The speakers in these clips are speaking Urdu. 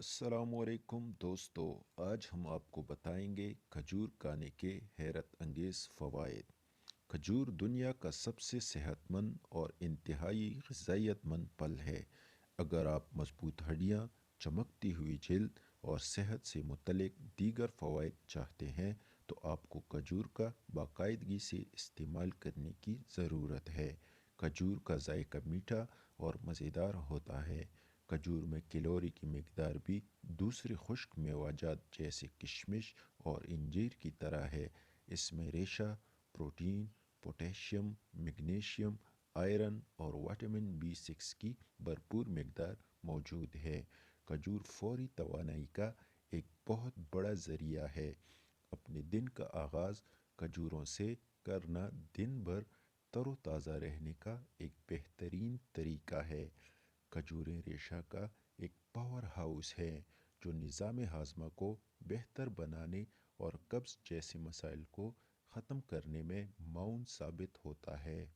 السلام علیکم دوستو، آج ہم آپ کو بتائیں گے کھجور کھانے کے حیرت انگیز فوائد۔ کھجور دنیا کا سب سے صحت مند اور انتہائی غذائیت مند پھل ہے۔ اگر آپ مضبوط ہڈیاں، چمکتی ہوئی جلد اور صحت سے متعلق دیگر فوائد چاہتے ہیں تو آپ کو کھجور کا باقاعدگی سے استعمال کرنے کی ضرورت ہے۔ کھجور کا ذائقہ میٹھا اور مزیدار ہوتا ہے۔ کھجور میں کیلوری کی مقدار بھی دوسرے خشک میوہ جیسے کشمش اور انجیر کی طرح ہے۔ اس میں ریشہ، پروٹین، پوٹیشیم، میگنیشیم، آئرن اور وٹامن B6 کی بھرپور مقدار موجود ہے۔ کھجور فوری توانائی کا ایک بہت بڑا ذریعہ ہے۔ اپنے دن کا آغاز کھجوروں سے کرنا دن بھر تر و تازہ رہنے کا ایک بہترین طریقہ ہے۔ کھجوریں ریشہ کا ایک پاور ہاؤس ہے جو نظام ہاضمہ کو بہتر بنانے اور قبض جیسے مسائل کو ختم کرنے میں معاون ثابت ہوتا ہے۔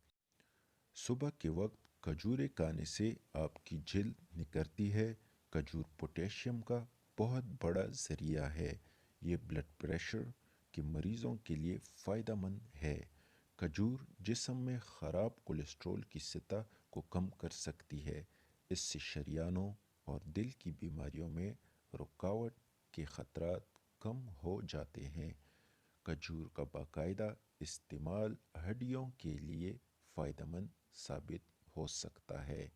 صبح کے وقت کھجوریں کھانے سے آپ کی جلد نکھرتی ہے۔ کھجور پوٹیشیم کا بہت بڑا ذریعہ ہے۔ یہ بلڈ پریشر کے مریضوں کے لیے فائدہ مند ہے۔ کھجور جسم میں خراب کولیسٹرول کی سطح کو کم کر سکتی ہے۔ اس سے شریانوں اور دل کی بیماریوں میں رکاوٹ کے خطرات کم ہو جاتے ہیں۔ کھجور کا باقاعدہ استعمال ہڈیوں کے لیے فائدہ مند ثابت ہو سکتا ہے۔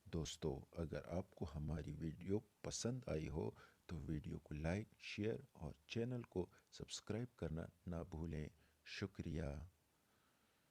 دوستو، اگر آپ کو ہماری ویڈیو پسند آئی ہو تو ویڈیو کو لائک، شیئر اور چینل کو سبسکرائب کرنا نہ بھولیں۔ شکریہ۔